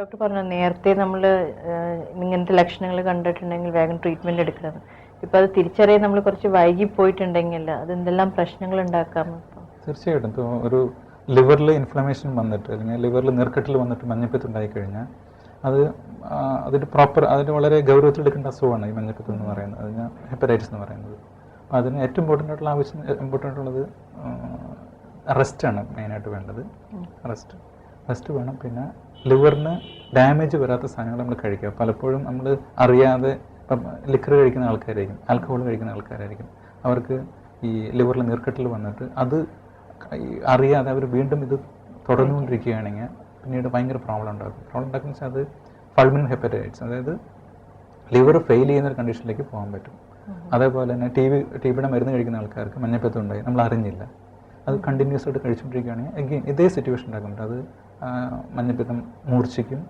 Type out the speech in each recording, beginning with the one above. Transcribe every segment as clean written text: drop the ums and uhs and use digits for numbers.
Doctor പറഞ്ഞു നേരത്തെ നമ്മൾ ഇങ്ങനത്തെ ലക്ഷണങ്ങൾ കണ്ടിട്ടുണ്ടെങ്കിൽ വേഗം ട്രീറ്റ്മെൻറ്റ് എടുക്കണം. ഇപ്പം അത് തിരിച്ചറിയാൻ നമ്മൾ കുറച്ച് വൈകി പോയിട്ടുണ്ടെങ്കിൽ അതെന്തെല്ലാം പ്രശ്നങ്ങൾ ഉണ്ടാക്കാം? തീർച്ചയായിട്ടും. ഇപ്പോൾ ഒരു ലിവറിൽ ഇൻഫ്ലമേഷൻ വന്നിട്ട് അല്ലെങ്കിൽ ലിവറിൽ നീർക്കെട്ടിൽ വന്നിട്ട് മഞ്ഞപ്പിത്തം ഉണ്ടായിക്കഴിഞ്ഞാൽ അതിൻ്റെ അതിന് വളരെ ഗൗരവത്തിലെടുക്കേണ്ട അസുഖമാണ് ഈ മഞ്ഞപ്പിത്തം എന്ന് പറയുന്നത്. അതിന് ഹെപ്പറ്റൈറ്റിസ് എന്ന് പറയുന്നത്. അപ്പോൾ അതിന് ഏറ്റവും ഇമ്പോർട്ടൻ്റ് ഉള്ളത് റെസ്റ്റാണ് മെയിനായിട്ട് വേണ്ടത്. റെസ്റ്റ് വേണം. പിന്നെ ലിവറിന് ഡാമേജ് വരാത്ത സാധനങ്ങൾ നമ്മൾ കഴിക്കുക. പലപ്പോഴും നമ്മൾ അറിയാതെ ഇപ്പം ലിക്കർ കഴിക്കുന്ന ആൾക്കാരായിരിക്കും, ആൽക്കഹോൾ കഴിക്കുന്ന ആൾക്കാരായിരിക്കും. അവർക്ക് ഈ ലിവറിൽ നീർക്കെട്ടിൽ വന്നിട്ട് അത് അറിയാതെ അവർ വീണ്ടും ഇത് തുടർന്നുകൊണ്ടിരിക്കുകയാണെങ്കിൽ പിന്നീട് ഭയങ്കര പ്രോബ്ലം ഉണ്ടാക്കുന്ന വെച്ചാൽ അത് ഫൾമിനൽ ഹെപ്പറ്റൈറ്റിസ്, അതായത് ലിവർ ഫെയിൽ ചെയ്യുന്ന ഒരു കണ്ടീഷനിലേക്ക് പോകാൻ പറ്റും. അതേപോലെ തന്നെ ടിബിയുടെ മരുന്ന് കഴിക്കുന്ന ആൾക്കാർക്ക് മഞ്ഞപ്പിത്തം ഉണ്ടായി, നമ്മൾ അറിഞ്ഞില്ല, അത് കണ്ടിന്യൂസ് ആയിട്ട് കഴിച്ചുകൊണ്ടിരിക്കുകയാണെങ്കിൽ അഗെയിൻ ഇതേ സിറ്റുവേഷൻ ഉണ്ടാക്കുന്നുണ്ട്. അത് മഞ്ഞപ്പിത്തം മൂർച്ഛിക്കും,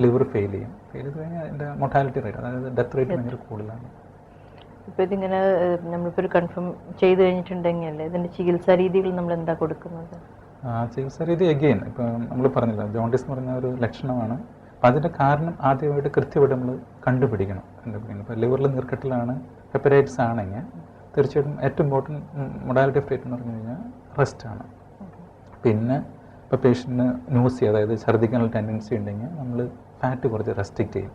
ലിവർ ഫെയിൽ ചെയ്ത് കഴിഞ്ഞാൽ അതിൻ്റെ മൊർട്ടാലിറ്റി റേറ്റ്, അതായത് ഡെത്ത് റേറ്റ് ഭയങ്കര കൂടുതലാണ്. ഇപ്പോൾ ഇതിങ്ങനെ നമ്മളിപ്പോൾ ഒരു കൺഫേം ചെയ്ത് കഴിഞ്ഞിട്ടുണ്ടെങ്കിൽ ഇതിൻ്റെ ചികിത്സാ രീതികൾ നമ്മൾ എന്താ കൊടുക്കുന്നത്? ചികിത്സാ രീതി അഗെയിൻ ഇപ്പം നമ്മൾ പറഞ്ഞില്ല, ജോണ്ടിസ് എന്ന് പറഞ്ഞ ഒരു ലക്ഷണമാണ്. അപ്പോൾ അതിൻ്റെ കാരണം ആദ്യമായിട്ട് കൃത്യമായിട്ട് നമ്മൾ കണ്ടുപിടിക്കണം. ഇപ്പോൾ ലിവറിൽ നീർക്കെട്ടിലാണ് ഹെപ്പറ്റൈറ്റിസ് ആണെങ്കിൽ തീർച്ചയായിട്ടും ഏറ്റവും ഇമ്പോർട്ടൻറ്റ് മൊഡാലിറ്റി ഓഫ് ട്രീറ്റ്മെൻറ്റ് എന്ന് പറഞ്ഞു കഴിഞ്ഞാൽ റെസ്റ്റാണ്. പിന്നെ ഇപ്പോൾ പേഷ്യൻറ്റിന് ന്യൂസി, അതായത് ഛർദ്ദിക്കാനുള്ള ടെൻഡൻസി ഉണ്ടെങ്കിൽ നമ്മൾ ഫാറ്റ് കുറച്ച് റെസ്ട്രിക്റ്റ് ചെയ്യും.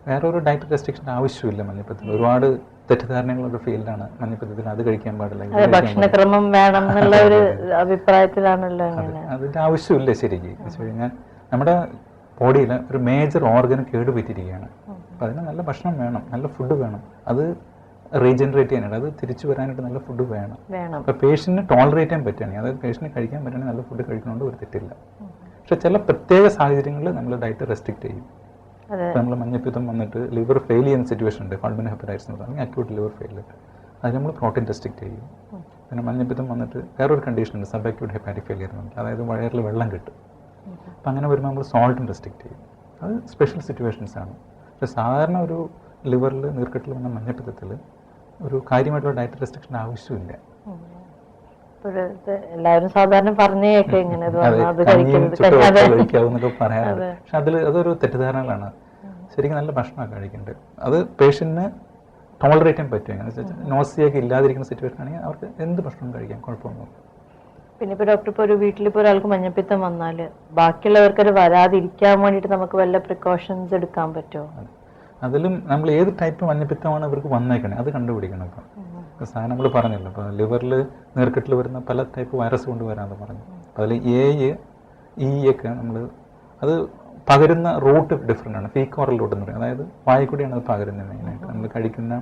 വേറെ ഒരു ഡയറ്റ് റെസ്ട്രിക്ഷൻ്റെ ആവശ്യമില്ല മഞ്ഞപ്പിത്തത്തിൽ. ഒരുപാട് തെറ്റിദ്ധാരണകളുള്ള ഫീൽഡാണ് മഞ്ഞപ്പിത്തത്തിൽ, അത് കഴിക്കാൻ പാടില്ല, ഭക്ഷണക്രമം വേണം എന്നുള്ള ഒരു അഭിപ്രായത്തിലാണല്ലോ. അതിൻ്റെ ആവശ്യമില്ല ശരിക്കും. എന്ന് വെച്ച് കഴിഞ്ഞാൽ നമ്മുടെ ബോഡിയിൽ ഒരു മേജർ ഓർഗൻ കേടുപറ്റിയിരിക്കുകയാണ്. അപ്പോൾ അതിന് നല്ല ഭക്ഷണം വേണം, നല്ല ഫുഡ് വേണം, അത് റീജനറേറ്റ് ചെയ്യാനായിട്ട്, അത് തിരിച്ചു വരാനായിട്ട് നല്ല ഫുഡ് വേണം. അപ്പോൾ പേഷ്യൻറ്റിന് ടോളറേറ്റ് ചെയ്യാൻ പറ്റുകയാണെങ്കിൽ, അതായത് പേഷ്യൻറ്റിന് കഴിക്കാൻ പറ്റുകയാണെങ്കിൽ നല്ല ഫുഡ് കഴിക്കുന്നതുകൊണ്ട് ഒരു തെറ്റില്ല. പക്ഷെ ചില പ്രത്യേക സാഹചര്യങ്ങളിൽ നമ്മൾ ഡയറ്റ് റെസ്ട്രിക്റ്റ് ചെയ്യും. ഇപ്പോൾ നമ്മൾ മഞ്ഞപ്പിത്തം വന്നിട്ട് ലിവർ ഫെയിൽ ചെയ്യുന്ന സിറ്റുവേഷൻ ഉണ്ട്, ഫൾമിനൽ ഹെപ്പറ്റൈറ്റിസ് എന്ന് പറയുന്നത് അക്യൂട്ട് ലിവർ ഫെയിലിയർ, അത് നമ്മൾ പ്രോട്ടീൻ റെസ്ട്രിക്റ്റ് ചെയ്യും. പിന്നെ മഞ്ഞപ്പിത്തം വന്നിട്ട് വേറൊരു കണ്ടീഷൻ ഉണ്ട്, സബ് അക്യൂട്ട് ഹെപ്പാറ്റിക് ഫെയിലിയർ എന്ന് പറഞ്ഞാൽ, അതായത് വയറിൽ വെള്ളം കിട്ടും. അപ്പോൾ അങ്ങനെ വരുമ്പോൾ നമ്മൾ സോൾട്ടും റെസ്ട്രിക്റ്റ് ചെയ്യും. അത് സ്പെഷ്യൽ സിറ്റുവേഷൻസ് ആണ്. പക്ഷേ സാധാരണ ഒരു ലിവറിൽ നീർക്കെട്ടിൽ വന്ന മഞ്ഞപ്പിത്തത്തിൽ ഒരു കാര്യമായിട്ടുള്ള ഡയറ്റ് റെസ്ട്രിക്ഷൻ ആവശ്യമില്ല. എല്ലാവരും സാധാരണ പറഞ്ഞേക്കെ ഇങ്ങനെ കഴിക്കാവുന്നൊക്കെ പറയാറുണ്ട്. പക്ഷെ അതൊരു തെറ്റിദ്ധാരണകളാണ്. ശരിക്കും നല്ല ഭക്ഷണമൊക്കെ കഴിക്കേണ്ടത്. അത് പേഷ്യന്റിന് ടോളറേറ്റ് ചെയ്യാൻ പറ്റും. എങ്ങനെ നോസിയൊക്കെ ഇല്ലാതിരിക്കുന്ന സിറ്റുവേഷൻ ആണെങ്കിൽ അവർക്ക് എന്ത് ഭക്ഷണം കഴിക്കാം, കുഴപ്പമൊന്നുമില്ല. പിന്നെ ഇപ്പോൾ ഡോക്ടർ, ഇപ്പോൾ ഒരു വീട്ടിലിപ്പോൾ ഒരാൾക്ക് മഞ്ഞപ്പിത്തം വന്നാൽ ബാക്കിയുള്ളവർക്കത് വരാതിരിക്കാൻ വേണ്ടിയിട്ട് നമുക്ക് വല്ല പ്രിക്കോഷൻസ് എടുക്കാൻ പറ്റുമോ? അതിലും നമ്മൾ ഏത് ടൈപ്പ് മഞ്ഞപ്പിത്തമാണ് ഇവർക്ക് വന്നേക്കണേ അത് കണ്ടുപിടിക്കണം. ഇപ്പം സാധനം നമ്മൾ പറഞ്ഞല്ലോ, ഇപ്പോൾ ലിവറിൽ നീർക്കെട്ടിൽ വരുന്ന പല ടൈപ്പ് വൈറസ് കൊണ്ട് വരാമെന്ന് പറഞ്ഞു. അതിൽ ഒക്കെ നമ്മൾ അത് പകരുന്ന റൂട്ട് ഡിഫറെൻ്റ് ആണ്. ഫീക്കോറൽ റൂട്ട് എന്ന് പറയും, അതായത് വായിൽ കൂടിയാണ് അത് പകരുന്നത്. മെയിനായിട്ട് നമ്മൾ കഴിക്കുന്ന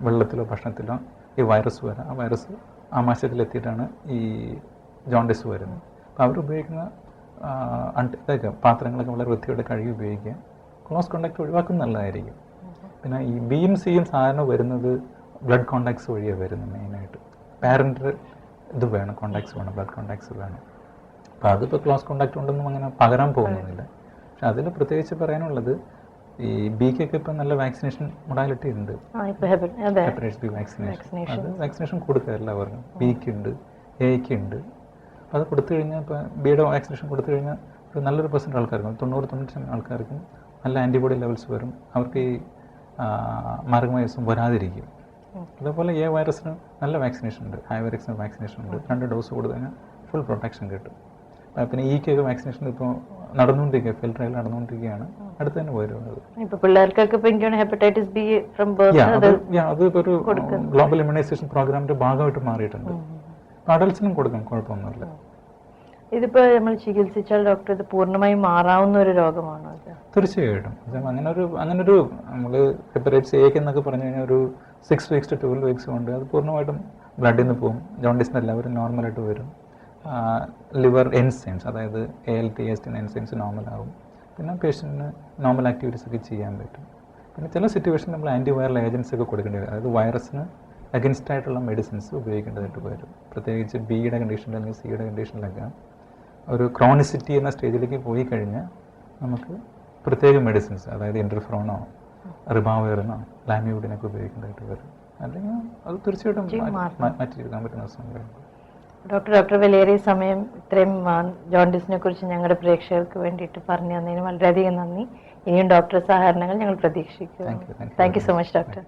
വെള്ളത്തിലോ ഭക്ഷണത്തിലോ ഈ വൈറസ് വരാം. ആ വൈറസ് ആമാശയത്തിലെത്തിയിട്ടാണ് ഈ ജോണ്ടിസ് വരുന്നത്. അപ്പോൾ അവരുപയോഗിക്കുന്ന ഇതൊക്കെ പാത്രങ്ങളൊക്കെ വളരെ വൃത്തിയോടെ കഴുകി ഉപയോഗിക്കുക. ക്ലോസ് കോണ്ടാക്ട് ഒഴിവാക്കുന്നത് നല്ലതായിരിക്കും. പിന്നെ ഈ ബിയും സിയും സാധാരണ വരുന്നത് ബ്ലഡ് കോണ്ടാക്ട്സ് വഴിയാണ് വരുന്നത്. മെയിനായിട്ട് പാരൻ്റ് ഇത് വേണം, കോണ്ടാക്ട്സ് വേണം, ബ്ലഡ് കോണ്ടാക്ട്സ് വേണം. അപ്പോൾ അതിപ്പോൾ ക്ലോസ് കോണ്ടാക്ട് കൊണ്ടൊന്നും അങ്ങനെ പകരാൻ പോകുന്നില്ല. പക്ഷെ അതിൽ പ്രത്യേകിച്ച് പറയാനുള്ളത് ഈ ബിക്കൊക്കെ ഇപ്പം നല്ല വാക്സിനേഷൻ മൊഡാലിറ്റി ഉണ്ട്. ഹെപ്പറ്റൈറ്റിസ് ബി വാക്സിനേഷൻ, അത് വാക്സിനേഷൻ കൊടുക്കുക എല്ലാവർക്കും. ബിക്ക് ഉണ്ട്, എക്ക് ഉണ്ട്. അപ്പോൾ അത് കൊടുത്തു കഴിഞ്ഞാൽ, ഇപ്പോൾ ബിയുടെ വാക്സിനേഷൻ കൊടുത്തു കഴിഞ്ഞാൽ ഒരു നല്ലൊരു പെർസെൻറ്റ് ആൾക്കാർക്കും 90-95% ആൾക്കാർക്കും നല്ല ആൻറ്റിബോഡി ലെവൽസ് വരും. അവർക്ക് ഈ മാരകമായ വൈറസും വരാതിരിക്കും. അതേപോലെ എ വൈറസിന് നല്ല വാക്സിനേഷൻ ഉണ്ട്, ഹൈവൈറക്സിന് വാക്സിനേഷൻ ഉണ്ട്. 2 ഡോസ് കൊടുത്തു കഴിഞ്ഞാൽ ഫുൾ പ്രൊട്ടക്ഷൻ കിട്ടും. പിന്നെ ഇക്കൊക്കെ വാക്സിനേഷൻ ഇപ്പോൾ നടന്നുകൊണ്ടിരിക്കുക, ഫീൽഡ് ട്രയൽ നടന്നുകൊണ്ടിരിക്കുകയാണ്. അടുത്ത് തന്നെ വരുന്നത്. ഹെപ്പറ്റൈറ്റിസ് ബി അത് ഒരു ഗ്ലോബൽ ഇമ്മ്യൂണൈസേഷൻ പ്രോഗ്രാമിൻ്റെ ഭാഗമായിട്ട് മാറിയിട്ടുണ്ട്. അഡൽസിനും കൊടുക്കാം, കുഴപ്പമൊന്നുമില്ല. ഇതിപ്പോൾ നമ്മൾ ചികിത്സിച്ചാൽ ഡോക്ടർ ഇത് പൂർണ്ണമായും മാറാവുന്ന ഒരു രോഗമാണോ? തീർച്ചയായിട്ടും. അങ്ങനൊരു നമ്മൾ ഹെപ്പറ്റൈറ്റിസ് എ എന്നൊക്കെ പറഞ്ഞു കഴിഞ്ഞാൽ ഒരു 6 weeks to 12 weeks കൊണ്ട് അത് പൂർണ്ണമായിട്ടും ബ്ലഡിൽ നിന്ന് പോകും. ജോണ്ടിസിന് എല്ലാവരും നോർമലായിട്ട് വരും. ലിവർ എൻസൈംസ്, അതായത് ALT, AST എൻസൈംസ് നോർമലാകും. പിന്നെ പേഷ്യൻറ്റിന് നോർമൽ ആക്ടിവിറ്റീസ് ഒക്കെ ചെയ്യാൻ പറ്റും. പിന്നെ ചില സിറ്റുവേഷനിൽ നമ്മൾ ആൻറ്റിവൈറൽ ഏജൻസ് ഒക്കെ കൊടുക്കേണ്ടി വരും. അതായത് വൈറസിന് അഗൻസ്റ്റ് ആയിട്ടുള്ള മെഡിസിൻസ് ഉപയോഗിക്കേണ്ടതായിട്ട് വരും. പ്രത്യേകിച്ച് ബിയുടെ കണ്ടീഷനിൽ അല്ലെങ്കിൽ സിയുടെ കണ്ടീഷനിലൊക്കെ ഒരു ക്രോണിസിറ്റി എന്ന സ്റ്റേജിലേക്ക് പോയി കഴിഞ്ഞാൽ നമുക്ക് പ്രത്യേക മെഡിസിൻസ്, അതായത് ഇൻ്റർഫെറോണോ റിബാവിറിനോ ലാമിയൂഡിനൊക്കെ ഉപയോഗിക്കേണ്ടതായിട്ട് വരും. അല്ലെങ്കിൽ അത് തീർച്ചയായിട്ടും മാറ്റിയെടുക്കാൻ പറ്റുന്ന അവസരങ്ങളുണ്ട്. ഡോക്ടർ വിലയേറിയ സമയം ഇത്രയും ജോണ്ടിസിനെ കുറിച്ച് ഞങ്ങളുടെ പ്രേക്ഷകർക്ക് വേണ്ടിയിട്ട് പറഞ്ഞു തന്നതിന് വളരെയധികം നന്ദി. ഇനിയും ഡോക്ടർ സഹകരണങ്ങൾ ഞങ്ങൾ പ്രതീക്ഷിക്കുന്നു. Thank you so much doctor.